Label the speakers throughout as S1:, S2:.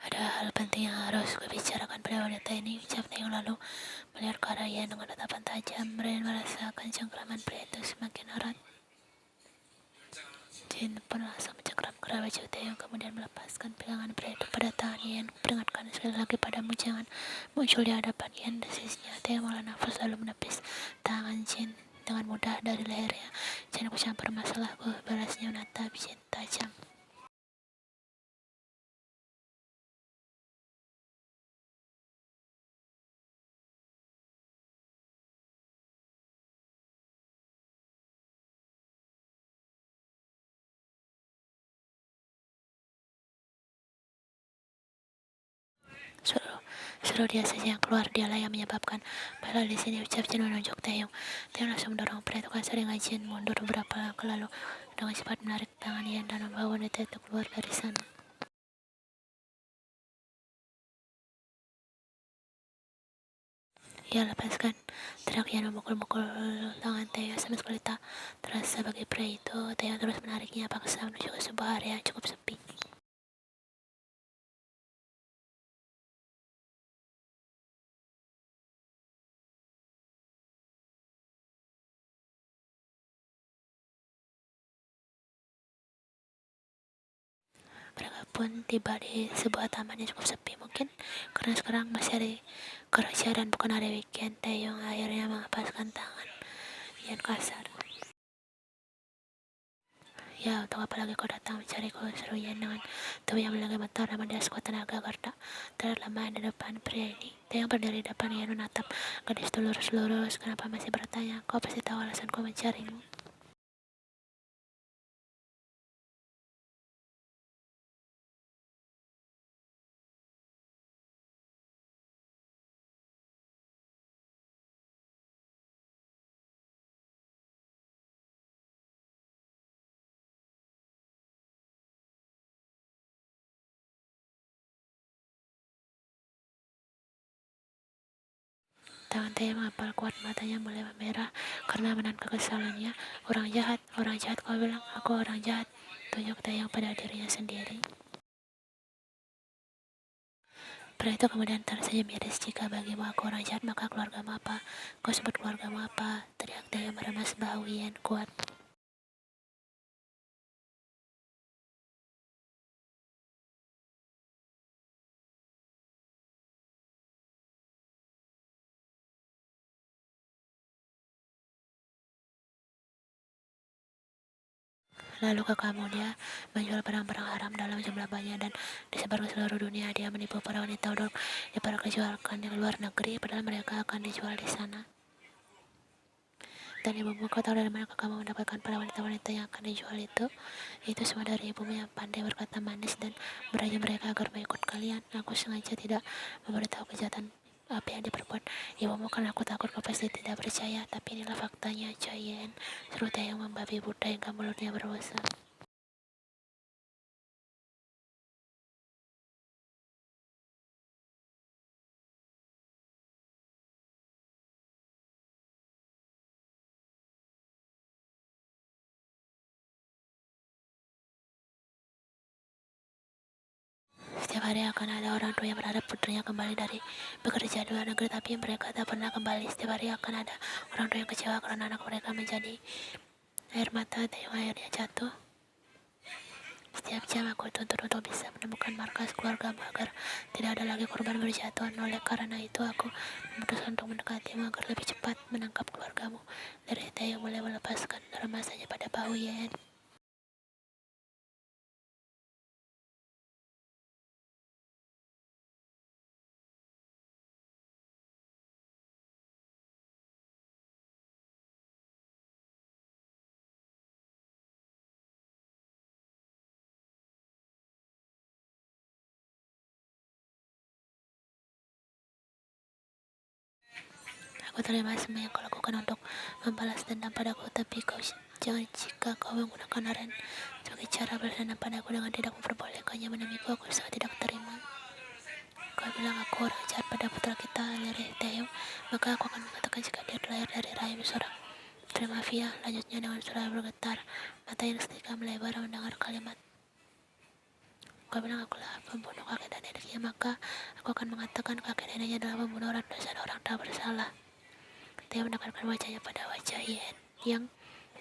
S1: Ada hal penting yang harus kubicarakan pada wanita ini, ucap Taeyong lalu melihat ke arah Yan dengan tatapan tajam. Brian merasakan cengkraman pria itu semakin erat. Jin pun langsung mencengkram gerak baju Taeyong, kemudian melepaskan pegangan pria itu pada tangan Yan. Peringatkan sekali lagi padamu, jangan muncul di hadapan Yan, desisnya. Taeyong menghela nafas lalu menepis tangan Jin dengan mudah dari lehernya. Jangan ikut campur masalahku, balasnya menatap Jin tajam. Suruh dia saja yang keluar, dialah yang menyebabkan masalah di sini, ucap Jin menunjuk Taeyong. Taeyong langsung mendorong pria itu sering Jin mundur beberapa langkah lalu dengan cepat menarik tangan Yan dan membawa wanita itu keluar dari sana. Ya, lepaskan, teriak Yan memukul-mukul tangan Taeyong. Sama sekali tak terasa bagi pria itu. Taeyong terus menariknya paksa menuju ke sebuah area yang cukup sepi. Mereka pun tiba di sebuah taman yang cukup sepi, mungkin karena sekarang masih hari kerja dan bukan hari weekend. Taeyong akhirnya mengepaskan tangan Yan kasar. Ya, untuk apa lagi kau datang mencariku, seru Yan dengan tubuh yang bergemetar namun dia sekuat tenaga agar tak terlihat lemah di depan pria ini. Taeyong berdiri di depan Yan menatap gadis itu lurus-lurus. Kenapa masih bertanya? Kau pasti tahu alasanku mencarimu. Tangan Taeyong mengepal kuat, matanya mulai memerah karena menahan kekesalannya. Orang jahat kau bilang, aku orang jahat. Tunjuk Taeyong pada dirinya sendiri. Pria itu kemudian tersenyum miris, jika bagimu aku orang jahat, maka keluargamu apa? Kau sebut keluargamu apa? Teriak Taeyong meremas bahu Yan kuat. Lalu ke kamu, dia menjual barang-barang haram dalam jumlah banyak dan disebar ke seluruh dunia. Dia menipu para wanita untuk diperjualkan di luar negeri, padahal mereka akan dijual di sana. Dan ibumu, kau tahu dari mana kamu mendapatkan para wanita-wanita yang akan dijual itu? Itu semua dari ibumu yang pandai berkata manis dan merayu mereka agar mengikut kalian. Aku sengaja tidak memberitahu kejahatan apa yang diperbuat ibumu karena aku takut kau pasti tidak percaya. Tapi inilah faktanya, Jayen. Seru Taeyong membabi buta hingga mulutnya berbusa. Setiap hari akan ada orang tua yang berharap putrinya kembali dari bekerja di luar negeri, tapi mereka tak pernah kembali. Setiap hari akan ada orang tua yang kecewa karena anak mereka menjadi air mata. Taeyong akhirnya jatuh. Setiap jam aku tuntut untuk bisa menemukan markas keluargamu agar tidak ada lagi korban berjatuhan. Oleh karena itu aku memutuskan untuk mendekatimu agar lebih cepat menangkap keluargamu. Dari Taeyong mulai melepaskan remasannya pada bahu Yen. Aku terima semua yang kau lakukan untuk membalas dendam padaku, tapi jangan jika kau menggunakan Aren sebagai cara balas dendam padaku dengan tidak memperbolehkannya menemuiku, aku sangat tidak terima. Kau bilang aku orang jahat pada putra kita, lirih Taeyong, maka aku akan mengatakan jika dia terlahir dari rahim seorang putri mafia. Lanjutnya dengan suara bergetar, mata yang seketika melebar mendengar kalimat Kau bilang akulah pembunuh kakek dan neneknya, maka aku akan mengatakan kakek neneknya adalah pembunuh orang dosa dan orang tak bersalah. Dia mendekatkan wajahnya pada wajah Yen yang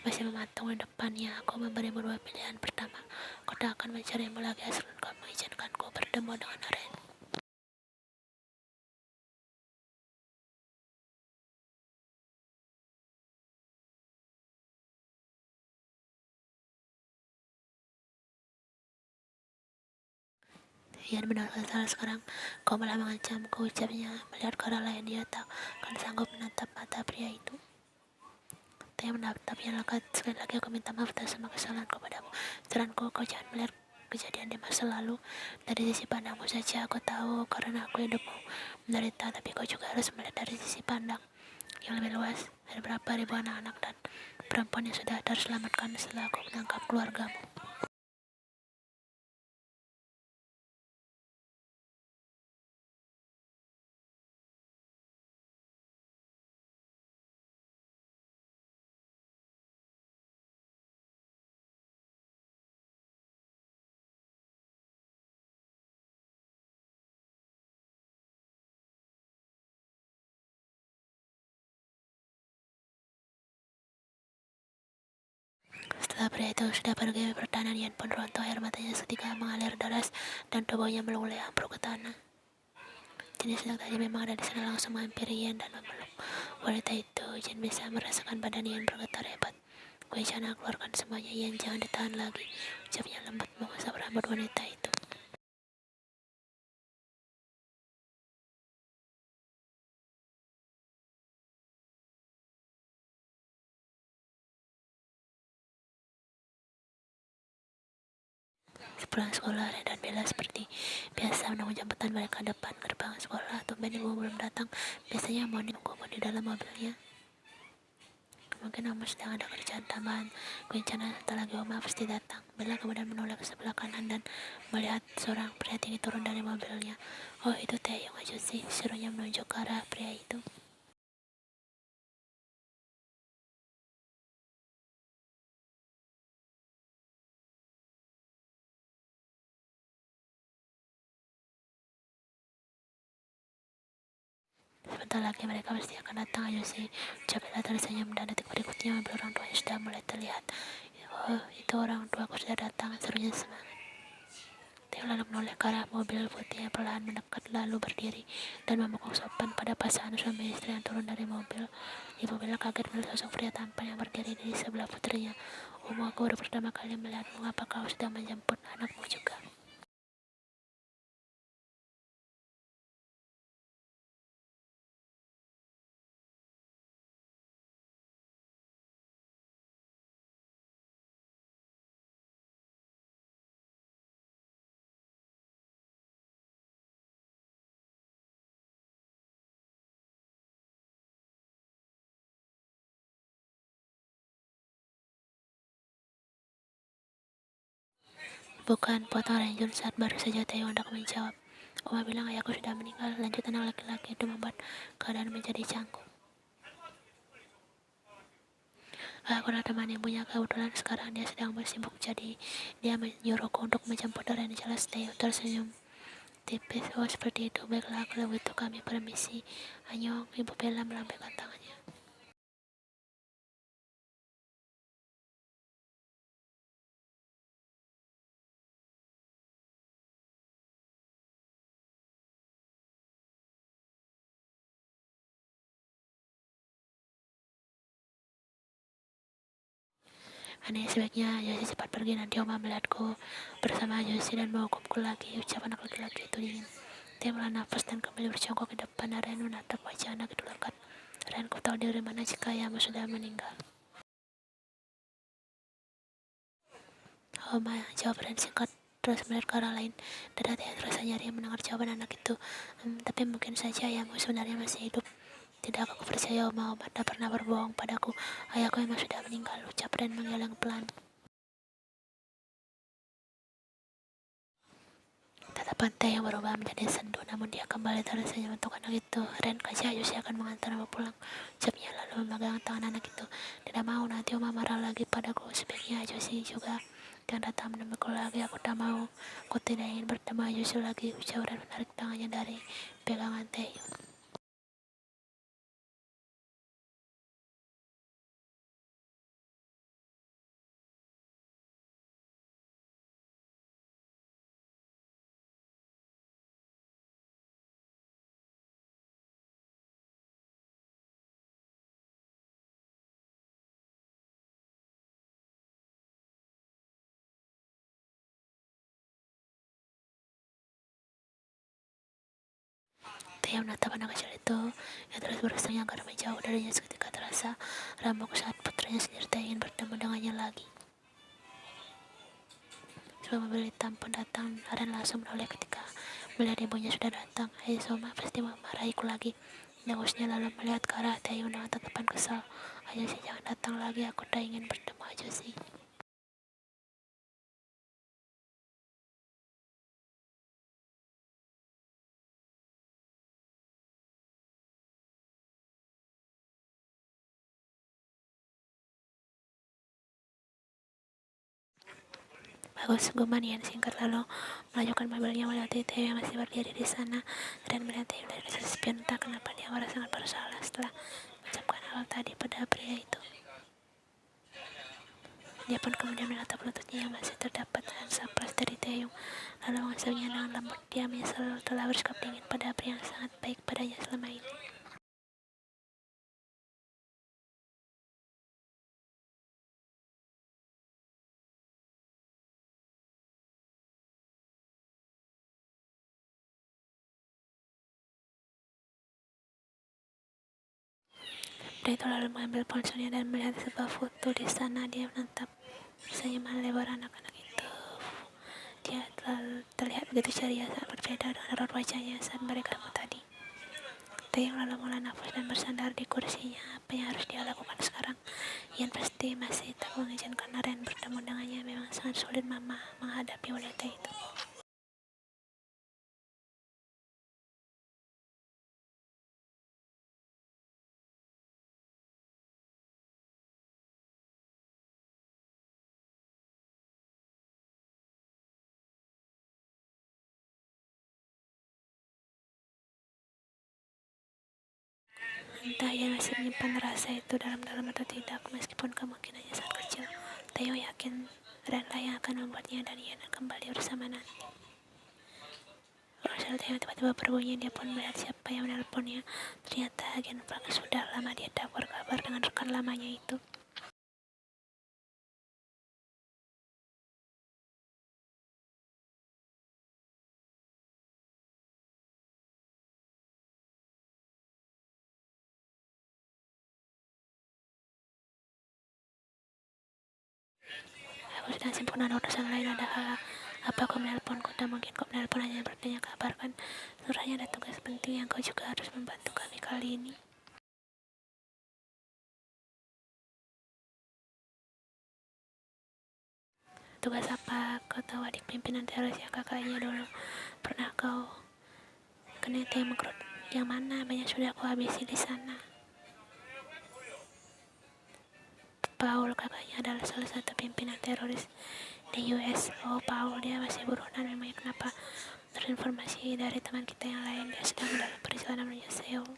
S1: masih mematung di depannya. Aku memberimu dua pilihan. Pertama, kau tak akan mencarimu lagi asal kau mengizinkanku bertemu dengan Ren. Ian benarkah salah sekarang kau malah mengancamku, ucapnya. Melihat ke arah lain, dia tak akan sanggup menatap mata pria itu. Dia menatapnya lekat. Sekali lagi aku minta maaf atas semua kesalahan kepadamu. Saranku, kau jangan melihat kejadian di masa lalu dari sisi pandangmu saja. Aku tahu karena aku hidupmu menderita, tapi kau juga harus melihat dari sisi pandang yang lebih luas. Ada berapa ribu anak-anak dan perempuan yang sudah terselamatkan setelah aku menangkap keluargamu. Setelah pria itu sudah pergi bertahan, Ian pun rontok. Air matanya seketika mengalir deras dan tubuhnya melulai ambruk ke tanah. Jenis sedang tadi memang ada di sana langsung menghampiri Ian dan memeluk wanita itu. Ian bisa merasakan badan Ian bergetar hebat. Gue sana keluarkan semuanya, Ian, jangan ditahan lagi, ucapnya lembut mengusap rambut wanita itu. Sepulang sekolah, Ren dan Bella seperti biasa menunggu jemputan mereka depan gerbang sekolah. Tumben ibu belum datang. Biasanya mau menunggumu di dalam mobilnya. Mungkin Oma sedang ada kerjaan tambahan. Rencana sebentar lagi Oma pasti datang. Bella kemudian menoleh ke sebelah kanan dan melihat seorang pria tinggi turun dari mobilnya. Oh, itu Taeyong Ajusi, serunya menunjuk ke arah pria itu. Sebentar lagi mereka pasti akan datang, Ajusi. Ucap Bella tersenyum dan detik berikutnya mobil orang tuanya sudah mulai terlihat. Oh, itu orang tuaku sudah datang, serunya semangat. Theo lalu menoleh ke arah mobil putih yang perlahan mendekat lalu berdiri dan memukul sopan pada pasangan suami istri yang turun dari mobil. Ibu Bella kaget melihat sosok pria tampan yang berdiri di sebelah putrinya. Aku baru pertama kali melihatmu, apa kau sedang menjemput anakmu juga? Bukan, potong Renjun saat baru saja Theo hendak menjawab. Oma bilang ayahku sudah meninggal, lanjut anak laki-laki itu membuat keadaan menjadi canggung. Aku adalah teman ibunya, kebetulan sekarang dia sedang sibuk, jadi dia menyuruhku untuk menjemput Ren. Jelas Theo tersenyum tipis. Oh, seperti itu, baiklah kalau begitu kami permisi. Anyong, Ibu Bella melambaikan tangannya. Aneh, sebaiknya Yosi cepat pergi, nanti Oma melihatku bersama Yosi dan menghukumku lagi, ucap anak laki-laki itu dingin. Dia melah nafas dan kembali berjongkok ke depan. Ren menatap wajah anak itu lekat. Ren, ku tahu dari mana jika ayahmu sudah meninggal? Oma, jawab Ren singkat terus melihat ke arah lain. Dada Tia terasa nyari mendengar jawaban anak itu. Tapi mungkin saja ayahmu sebenarnya masih hidup. Tidak, aku percaya Oma tak pernah berbohong padaku. Ayahku memang sudah meninggal, ucap Ren menggeleng pelan. Tatapan Teh yang berubah menjadi sendu, namun dia kembali tersenyum untuk anak itu. Ren, Kak Yusi akan mengantarmu pulang, ucapnya lalu memegang tangan anak itu. Tidak mau, nanti Oma marah lagi padaku. Sebaiknya Yusi juga Jangan datang menemuku lagi, aku tak mau. Aku tidak ingin bertemu Ayushi lagi, ucap Ren menarik tangannya dari pegangan Taeyong. Taeyong menatap anak kecil itu yang terus berusaha agar menjauh darinya seketika terasa remuk saat putranya sendiri tak ingin bertemu dengannya lagi. Sebelum mobil hitam pun datang, Aren langsung menoleh ketika melihat ibunya sudah datang. Hei Soma, pasti memarahiku lagi. Dengusnya lalu melihat ke arah Taeyong dengan tatapan kesal. Ayo sih, jangan datang lagi, aku tak ingin bertemu aja sih. Bagus, guman Yan singkat lalu melajukan mobilnya melewati Theo yang masih berdiri di sana dan melihat Theo dari sisi spion. Entah kenapa dia merasa sangat bersalah setelah mengucapkan hal tadi pada pria itu. Dia pun kemudian menatap lututnya yang masih terdapat sapras dari Taeyong, lalu mengusapnya dengan lembut. Dia menyesal telah bersikap dingin pada pria yang sangat baik padanya selama ini. Pria itu lalu mengambil ponselnya dan melihat sebuah foto di sana. Dia menatap senyuman lebar anak-anak itu. Dia terlihat begitu ceria, saat berbeda dengan raut wajahnya saat mereka ketemu tadi. Taeyong lalu menghela nafas dan bersandar di kursinya. Apa yang harus dia lakukan sekarang? Yan pasti masih tak mengizinkan Ren bertemu dengannya. Memang sangat sulit mama menghadapi wanita itu. Entah ia masih menyimpan rasa itu dalam-dalam atau tidak, meskipun kemungkinannya sangat kecil. Taeyong yakin Ren lah yang akan membuatnya dan Yan kembali bersama nanti. Ponsel Taeyong tiba-tiba berbunyi. Dia pun melihat siapa yang menelponnya. Ternyata agen Park. Sudah lama dia tak berkabar dengan rekan lamanya itu. Aku sedang sibuk dengan urusan lain. Ada hal apa kau menelponku? Tak mungkin kau menelpon hanya bertanya kabar kan? Sebenarnya ada tugas penting yang kau juga harus membantu kami kali ini. Tugas apa? Kau tahu adik pimpinan teroris yang kakaknya dulu pernah kau kena yang mengkerut? Yang mana? Banyak sudah aku habisi di sana. Paul, kakaknya adalah salah satu pimpinan teroris di US. Oh, Paul, dia masih buronan. Memangnya kenapa? Menurut informasi dari teman kita yang lain, dia sedang dalam perjalanan menuju Seoul.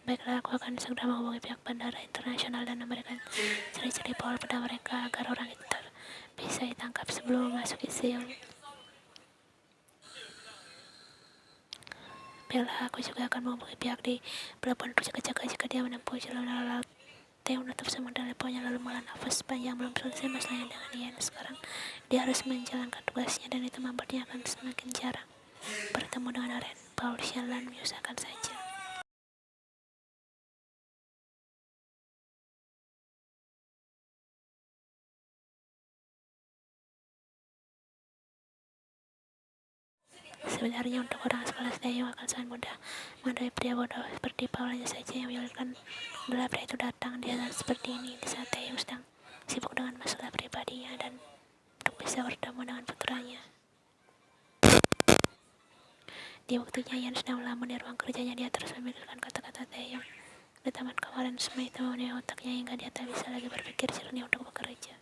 S1: Baiklah, aku akan segera menghubungi pihak bandara internasional dan memberikan ciri-ciri Paul pada mereka agar orang itu bisa ditangkap sebelum memasuki Seoul. Baiklah, aku juga akan menghubungi pihak di pelabuhan untuk jaga-jaga jika dia menempuh jalur laut. Taeyong menutup semua teleponnya lalu menghela nafas panjang. Belum selesai masalahnya dengan Yan. Sekarang dia harus menjalankan tugasnya dan itu membuatnya akan semakin jarang bertemu dengan Ren. Paul Shanlan menyusahkan saja. Sebenarnya untuk orang sekelas Taeyong akan sangat mudah menghadapi pria bodoh seperti Paul. Hanya saja yang menyulitkan adalah pria itu datang di saat seperti ini, di saat Taeyong sedang sibuk dengan masalah pribadinya dan untuk bisa bertemu dengan putranya. Di waktunya Yan sedang melamun di ruang kerjanya, dia terus memikirkan kata-kata Taeyong. Di taman kemarin, semua itu memenuhi otaknya hingga dia tak bisa lagi berpikir jernih untuk bekerja.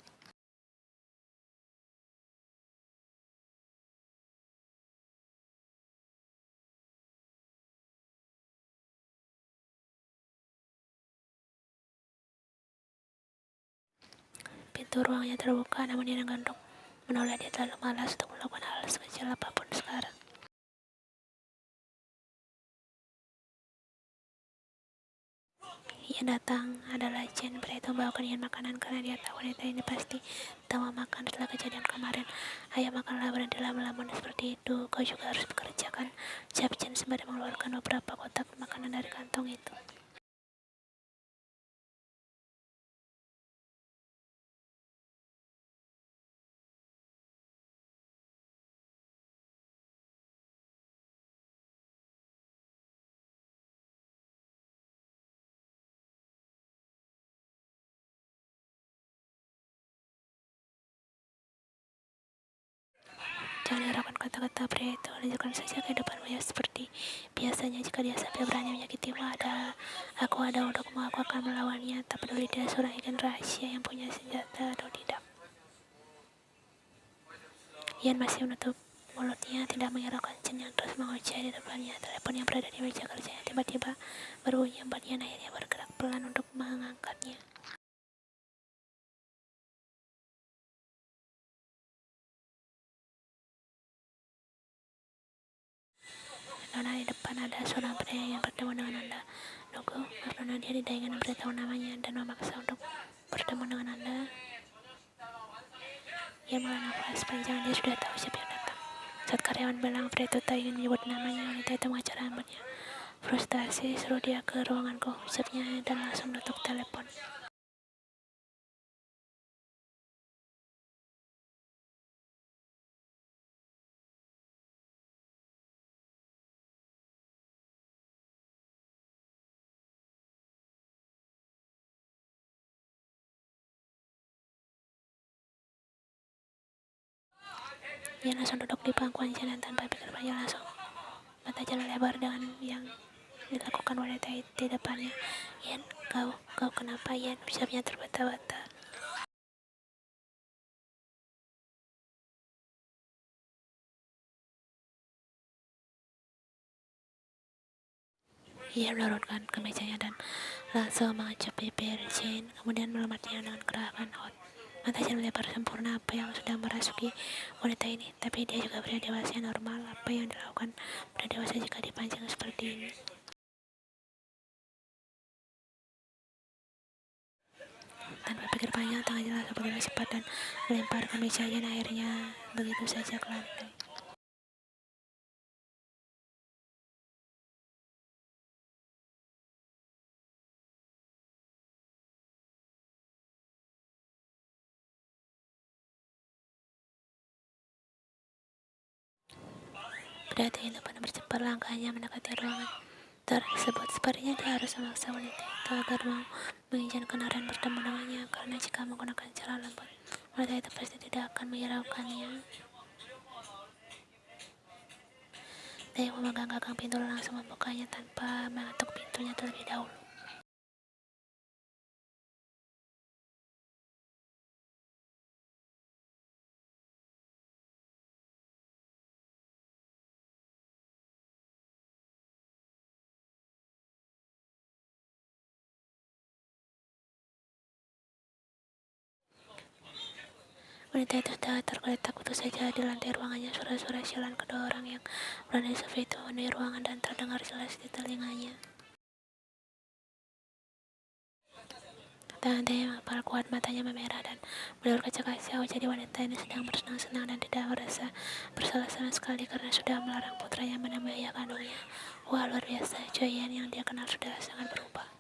S1: Pintu ruangnya terbuka, namun Yan gantung menolak. Dia terlalu malas untuk melakukan hal sekecil apapun sekarang. Yan datang adalah Chen. Pria itu membawakan Yan makanan karena dia tahu wanita ini pasti tak mau makan setelah kejadian kemarin. Ayo makanlah, berhenti melamun seperti itu. Kau juga harus bekerja kan? Ucap Chen sembari mengeluarkan beberapa kotak makanan dari kantong itu. Jangan hiraukan kata-kata pria itu, lanjutkan saja kehidupanmu ya seperti biasanya. Jika dia sampai berani menyakitimu, aku ada untukmu. Aku akan melawannya, tak peduli dia seorang agen rahasia yang punya senjata atau tidak. Yan masih menutup mulutnya, tidak menghiraukan Chen yang terus mengoceh di depannya. Telepon yang berada di meja kerjanya tiba-tiba berbunyi, membuat Yan akhirnya bergerak pelan untuk mengangkatnya. Nona, di depan ada seorang pria yang bertemu dengan Anda. Nunggu, karena dia tidak ingin memberitahu namanya dan memaksa untuk bertemu dengan Anda. Ia menghela nafas panjang, dia sudah tahu siapa yang datang. Saat karyawan bilang pria itu tak ingin menyebut namanya, wanita itu mengejar rambutnya. Frustasi, suruh dia ke ruanganku, ucapnya dan langsung menutup telepon. Ia langsung duduk di pangkuan jalan tanpa pikir panjang, langsung mata jalan lebar dengan yang dilakukan wanita itu di depannya. Yan, kau kenapa Yan? Ucapnya terbata-bata. Ia menurunkan kemejanya dan langsung mengecup bibir Jane, kemudian melematnya dengan gerakan hot. Matanya melebar sempurna. Apa yang sudah merasuki wanita ini? Tapi dia juga pria dewasa normal. Apa yang dilakukan pria dewasa jika dipancing seperti ini? Tanpa pikir panjang, tangannya langsung bergerak cepat dan melempar kemejanya, akhirnya begitu saja ke lantai. Pria itu pada bercepat langkahnya mendekati ruangan tersebut. Sepertinya dia harus memaksa wanita itu agar mau mengizinkan Aren bertemu dengannya, karena jika menggunakan cara lembut, wanita itu pasti tidak akan menghiraukannya. Dia memegang gagang pintu langsung membukanya tanpa mengetuk pintunya terlebih dahulu. Wanita itu sudah tergeletak utuh saja di lantai ruangannya. Suara-suara siulan kedua orang yang berada di sofa itu memenuhi ruangan dan terdengar jelas di telinganya. Tangan dia mengepal kuat, matanya memerah dan beliau kaca-kaca. Jadi wanita ini sedang bersenang-senang dan tidak merasa bersalah sama sekali karena sudah melarang putranya menemui ayah kandungnya. Wah, luar biasa. Choi Yan yang dia kenal sudah sangat berubah.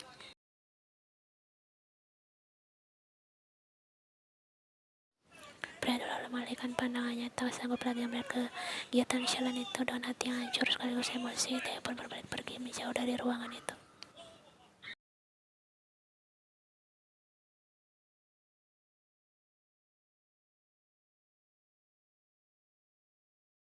S1: Pria lalu mengalihkan pandangannya, tak sanggup lagi melihat kegiatan Shalan itu dengan hati yang hancur sekaligus emosi. Dia pun berbalik pergi menjauh dari ruangan itu.